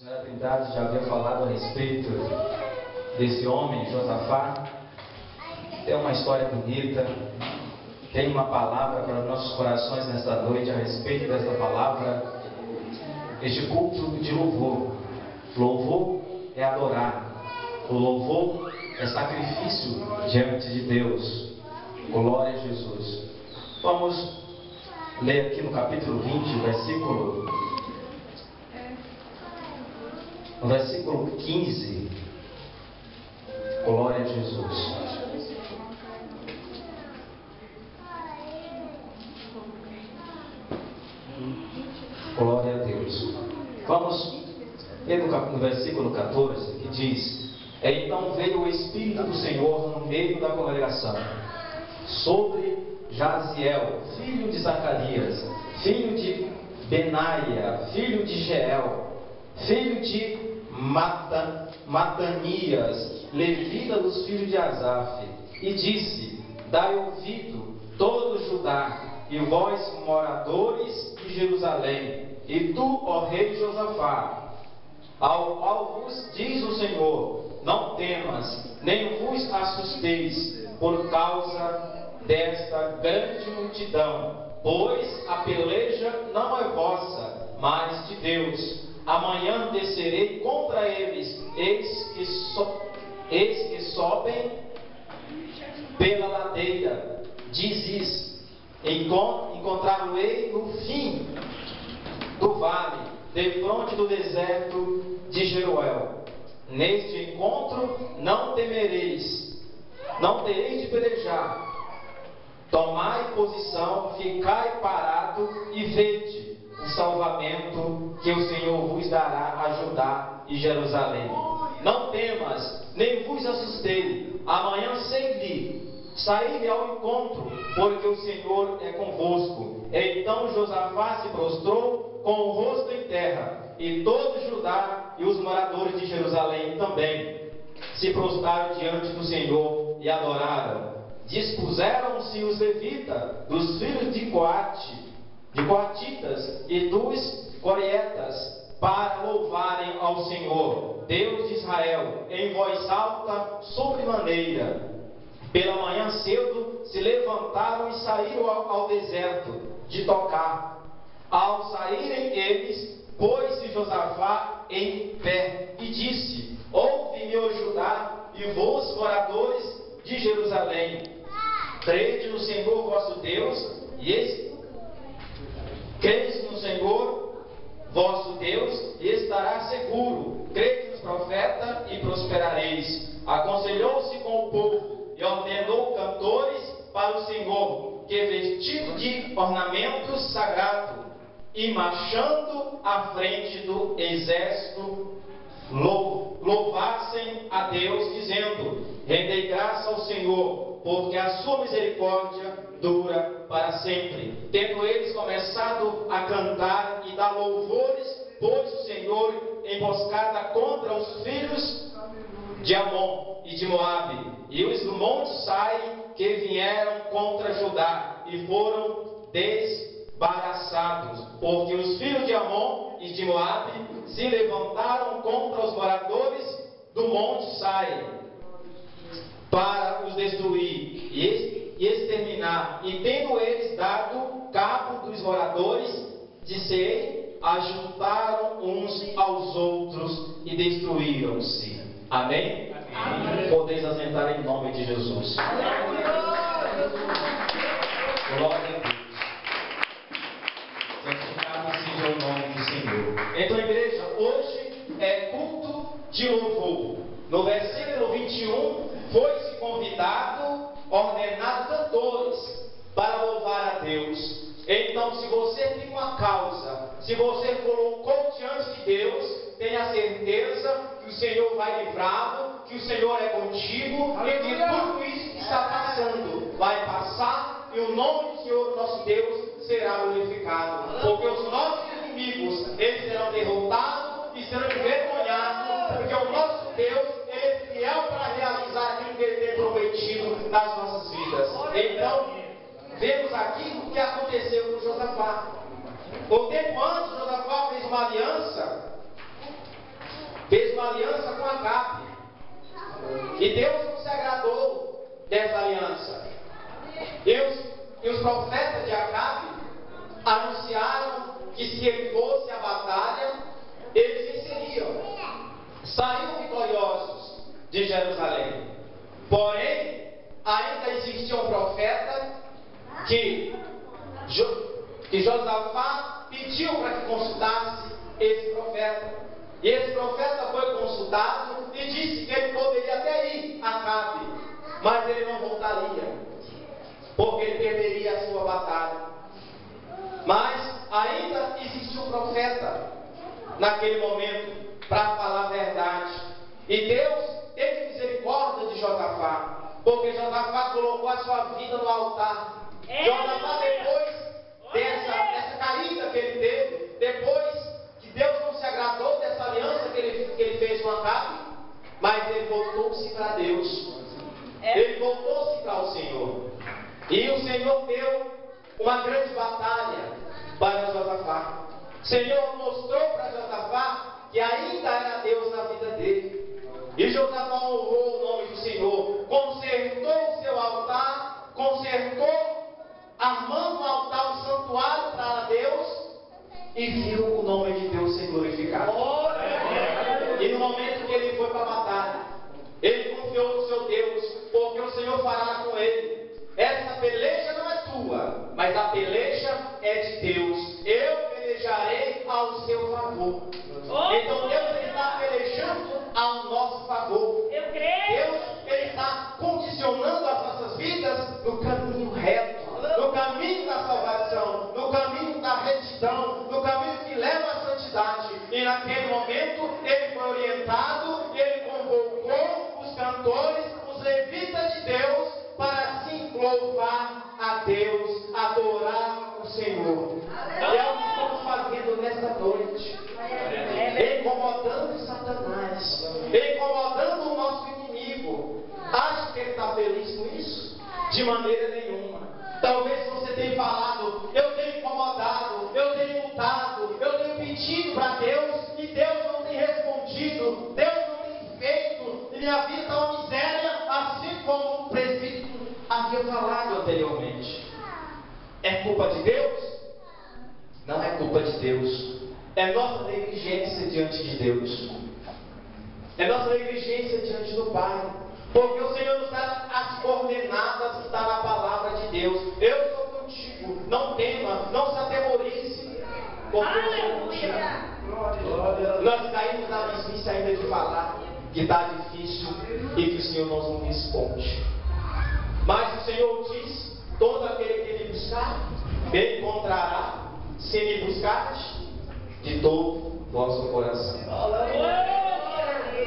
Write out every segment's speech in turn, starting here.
Senhora Trindade já havia falado a respeito desse homem, Josafá. Tem uma história bonita, tem uma palavra para nossos corações nesta noite a respeito desta palavra. Este culto de louvor. Louvor é adorar. O louvor é sacrifício diante de Deus. Glória a Jesus. Vamos ler aqui no capítulo 20, versículo 15. Glória a Jesus. Glória a Deus. Vamos ler no versículo 14, que diz: Então veio o Espírito do Senhor no meio da congregação, sobre Jaziel, filho de Zacarias, filho de Benaia, filho de Jeiel, filho de Matanias, levita dos filhos de Asaf, e disse: Dai ouvido, todo Judá, e vós, moradores de Jerusalém, e tu, ó rei Josafá, ao qual vos diz o Senhor: não temas, nem vos assusteis, por causa desta grande multidão, pois a peleja não é vossa, mas de Deus. Amanhã descerei contra eles, eis que sobem pela ladeira de Ziz. Encontrá-lo-ei no fim do vale, defronte do deserto de Jeruel. Neste encontro não temereis, não tereis de pelejar. Tomai posição, ficai parado e vede o salvamento que o Senhor vos dará a Judá e Jerusalém. Não temas, nem vos assustei. Amanhã saí-lhe ao encontro, porque o Senhor é convosco. Então Josafá se prostrou com o rosto em terra, e todo Judá e os moradores de Jerusalém também se prostraram diante do Senhor e adoraram. Dispuseram-se os levitas, dos filhos de Coatitas e dos Corietas, para louvarem ao Senhor, Deus de Israel, em voz alta, sobremaneira. Pela manhã cedo se levantaram e saíram ao deserto de Tocar. Ao saírem eles, pôs-se Josafá em pé e disse: Ouve-me, ó Judá, e vós, moradores de Jerusalém, crede no Senhor vosso Deus, crede no Senhor vosso Deus, e estará seguro. Crede nos profetas e prosperareis. Aconselhou-se com o povo e ordenou cantores para o Senhor, que vestido de ornamentos sagrados e marchando à frente do exército, louvassem a Deus, dizendo: rendei graça ao Senhor, porque a sua misericórdia dura para sempre. Tendo eles começado a cantar e dar louvores, pôs o Senhor emboscada contra os filhos de Amon e de Moabe, e os do monte Sai, que vieram contra Judá, e foram desbaraçados, porque os filhos de Amon e de Moabe se levantaram contra os moradores do monte Sai, para os destruir e exterminar. E tendo eles dado cabo dos moradores de Seir, ajuntaram uns aos outros e destruíram-se. Amém? Amém. Podeis assentar em nome de Jesus. Glória a Deus. Santificado seja o nome do Senhor. Então, igreja, hoje é culto de louvor. No versículo 21, foi-se convidado, ordenado cantores para louvar a Deus. Então, se você tem uma causa, se você colocou diante de Deus, tenha certeza que o Senhor vai livrá-lo, que o Senhor é contigo, e que tudo isso que está passando vai passar, e o nome do Senhor, nosso Deus, será glorificado. Porque os nossos inimigos, eles serão derrotados e serão envergonhados, porque o nosso Deus, ele é fiel para realizar aquilo que ele tem prometido nas nossas vidas. Então, vemos aqui o que aconteceu com Josafá. Um tempo antes, Josafá fez uma aliança E Deus não se agradou dessa aliança. E os profetas de Acabe anunciaram que se ele fosse à batalha, eles venceriam. Saíram vitoriosos de Jerusalém. Porém, ainda existia um profeta que Josafá pediu para que consultasse esse profeta. E esse profeta foi consultado e disse que ele poderia até ir a Acabe, mas ele não voltaria, porque ele perderia a sua batalha. Mas ainda existia um profeta naquele momento para falar a verdade. E Deus teve misericórdia de Josafá, porque Josafá colocou a sua vida no altar. Josafá, depois dessa caída que ele teve, depois que Deus não se agradou dessa aliança que ele fez com Acabe, mas ele voltou-se para Deus. Ele voltou-se para o Senhor. E o Senhor deu uma grande batalha para Josafá. O Senhor mostrou para Josafá que ainda era Deus na vida dele. E Josafá honrou o nome do Senhor, consertou o seu altar, armando o altar, o santuário para Deus, e viu o nome de Deus ser glorificado. E no momento que ele foi para a batalha, ele confiou no seu Deus, porque o Senhor fará com ele. Essa peleja não é tua, mas a peleja é de Deus. Eu pelejarei ao seu favor. Então Deus está pelejando ao nosso favor. Eu creio. Deus, Ele está condicionando as nossas vidas no caminho reto, no caminho da salvação, no caminho da retidão, no caminho que leva à santidade. E naquele momento ele foi orientado, ele convocou os cantores, os levitas de Deus, para assim louvar a Deus, adorar o Senhor. E é o que estamos fazendo nesta noite, incomodando Satanás, incomodando o nosso inimigo. Acha que ele está feliz com isso? De maneira nenhuma. Talvez você tenha falado: eu tenho incomodado, eu tenho lutado, eu tenho pedido para Deus, e Deus não tem respondido, Deus não tem feito, e minha vida está uma miséria, assim como o presbítero havia falado anteriormente. É culpa de Deus? Não é culpa de Deus. É nossa negligência diante de Deus. É nossa negligência diante do Pai. Porque o Senhor nos dá as coordenadas que está na palavra de Deus. Eu sou contigo. Não tema, não se atemorize. Porque eu sou contigo. Nós caímos na mesmice ainda de falar que está difícil e que o Senhor não nos responde. Mas o Senhor diz: todo aquele que me buscar, me encontrará, se me buscares de todo o vosso coração.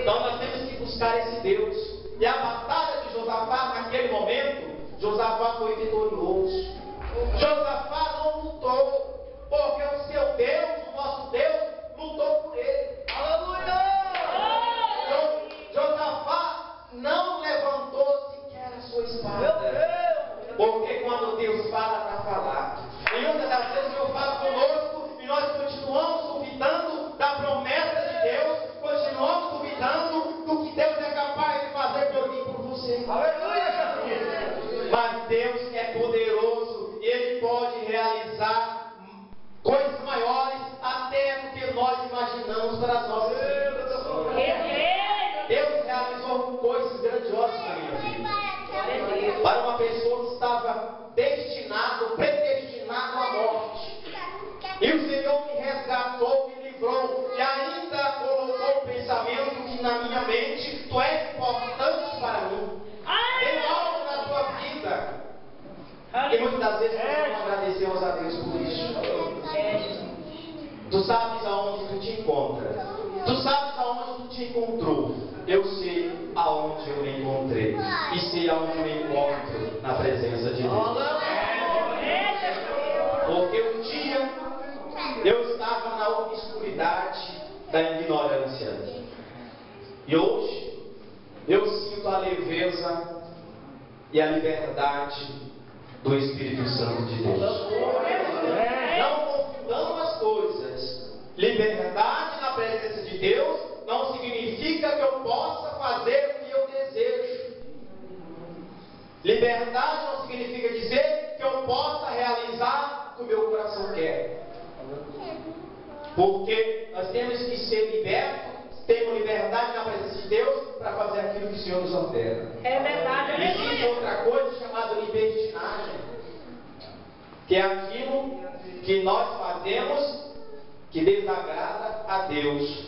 Então nós temos que buscar esse Deus. E a batalha de Josafá, naquele momento, Josafá foi vitorioso. Josafá não lutou, porque o seu Deus, o nosso Deus, lutou por ele. Aleluia! Josafá não levantou sequer a sua espada. Porque quando Deus fala para falar, e muitas das vezes Deus fala conosco e nós continuamos duvidando da promessa de Deus, continuamos duvidando do que Deus é capaz de fazer por mim e por você. Aleluia, Jesus! Mas Deus é poderoso e Ele pode realizar coisas maiores até do que nós imaginamos para as nossas vidas. Deus realizou coisas grandiosas na minha vida. Para uma pessoa que estava predestinado à morte. E o Senhor me resgatou, me livrou, e ainda colocou o pensamento que na minha mente: tu és importante para mim. Tem algo na tua vida. E muitas das vezes nós não agradecemos a Deus por isso. Tu sabes aonde tu te encontras. Tu sabes aonde tu te encontrou. Eu sei aonde eu me encontrei. E sei aonde eu me encontro na presença de Deus. Porque um dia eu estava na obscuridade da ignorância. E hoje eu sinto a leveza e a liberdade do Espírito Santo de Deus. Não confundamos as coisas. Liberdade na presença de Deus não significa que eu possa fazer o que eu desejo. Liberdade não significa dizer que eu possa realizar o que o meu coração quer. Porque nós temos que ser libertos, temos liberdade na presença de Deus para fazer aquilo que o Senhor nos ordena. É verdade. Existe outra coisa chamada libertinagem, que é aquilo que nós fazemos que desagrada a Deus.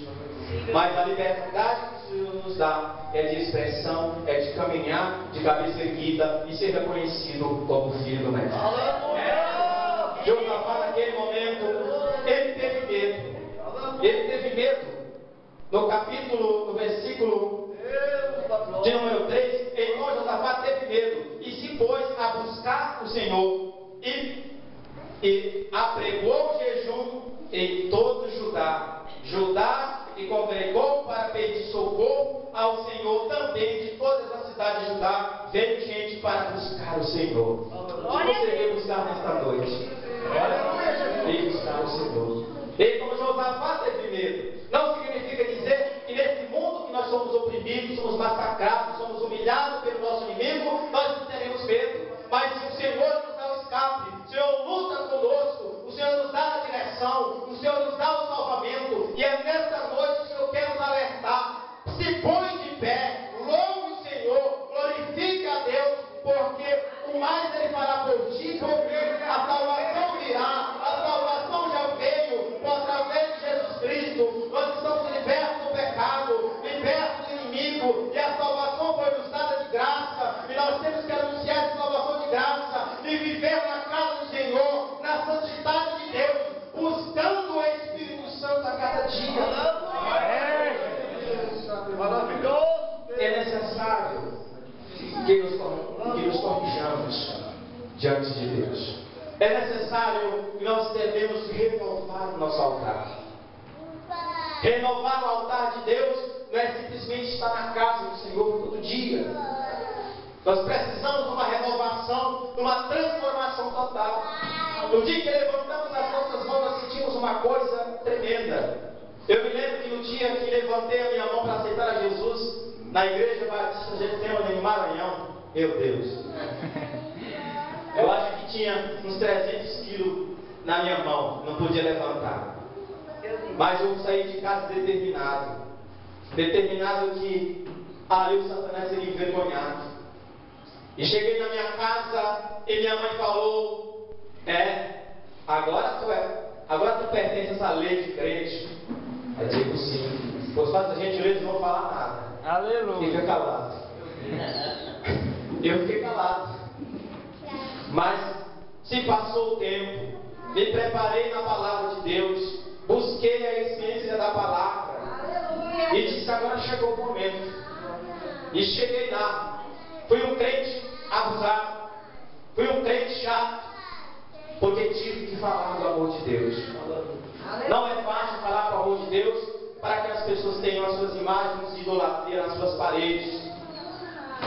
Mas a liberdade que o Senhor nos dá é de expressão, é de caminhar de cabeça erguida e ser reconhecido como filho do Mestre. Josafá, naquele momento, ele teve medo. Ele teve medo. No versículo de número 3, então Josafá teve medo e se pôs a buscar o Senhor e apregou o jejum em todo Judá. E congregou para pedir socorro ao Senhor. Também de todas as cidades de Judá veio gente para buscar o Senhor. O que você veio buscar nesta noite? Veio buscar o Senhor. E como Josafá teve medo, não significa dizer que nesse mundo que nós somos oprimidos, somos massacrados, somos humilhados pelo nosso inimigo, nós não teremos medo. Mas se o Senhor nos dá o escape, o Senhor luta conosco, o Senhor nos dá a direção, o Senhor nos dá o salvamento, e é nesta noite que o Senhor quer nos alertar. Se põe de pé, louve o Senhor, glorifique a Deus, porque o mais Ele fará por ti, porque a salvação virá, a salvação já veio, através de Jesus Cristo. Nós estamos libertos do pecado, libertos do inimigo, e a salvação foi nos dada de graça, e nós temos que anunciar essa salvação de graça, e viver na casa do Senhor, na santidade de Deus, buscando o Espírito Santo a cada dia. É necessário que nos corrijamos diante de Deus. É necessário que nós devemos renovar o nosso altar. Renovar o altar de Deus não é simplesmente estar na casa do Senhor todo dia. Nós precisamos de uma renovação, de uma transformação total. No dia que levantamos as nossas mãos, nós sentimos uma coisa tremenda. Eu me lembro que no dia que levantei a minha mão para aceitar a Jesus, na igreja Batista Getsemane em Maranhão, meu Deus, eu acho que tinha uns 300 quilos na minha mão, não podia levantar. Mas eu saí de casa determinado que ali o Satanás seria envergonhado. E cheguei na minha casa e minha mãe falou: agora tu pertence a essa lei de crente. Eu digo sim. Por fazer gentileza, não vou falar nada. Aleluia. Fica calado. Eu fiquei calado. Mas se passou o tempo, me preparei na palavra de Deus, busquei a essência da palavra e disse: agora chegou o momento. E cheguei lá. Fui um crente abusado, fui um crente chato, porque tive que falar do amor de Deus. Não é fácil falar do amor de Deus para que as pessoas tenham as suas imagens de idolatria nas suas paredes.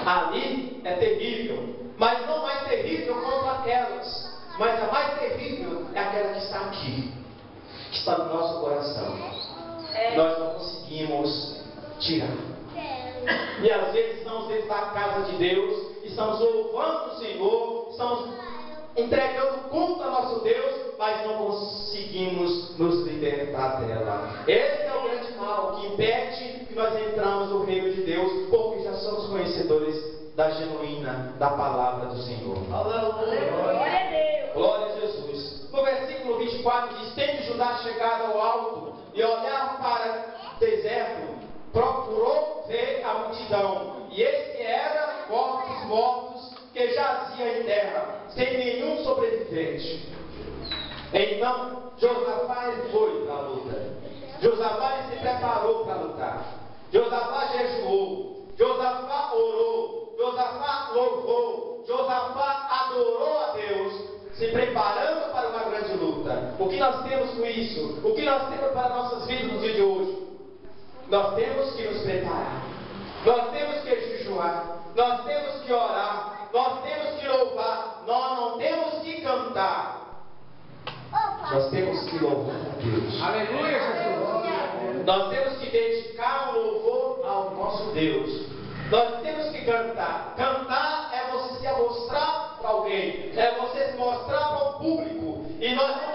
Ali é terrível, mas não mais terrível quanto aquelas. Mas a mais terrível é aquela que está aqui, que está no nosso coração. Nós não conseguimos tirar. E às vezes estamos dentro da casa de Deus, estamos louvando o Senhor, estamos entregando culto ao nosso Deus, mas não conseguimos nos libertar dela. Esse é o grande mal que impede que nós entramos no reino de Deus, porque já somos conhecedores da genuína da palavra do Senhor. Glória a Deus. Glória a Jesus. No versículo 24 diz: tendo Judá chegado ao alto e olhar para o deserto, procurou ver a multidão, e esse era corpos mortos que jazia em terra, sem nenhum sobrevivente. Então Josafá foi para a luta. Josafá se preparou para lutar. Josafá jejuou. Josafá orou. Josafá louvou. Josafá adorou a Deus, se preparando para uma grande luta. O que nós temos com isso? O que nós temos para nossas vidas no dia de hoje? Nós temos que nos preparar. Nós temos que jejuar. Nós temos que orar. Nós temos que louvar. Nós não temos que cantar. Nós temos que louvar a Deus. Aleluia, Jesus. Nós temos que dedicar o louvor ao nosso Deus. Nós temos que cantar. Cantar é você se mostrar para alguém, é você se mostrar para o público. E nós não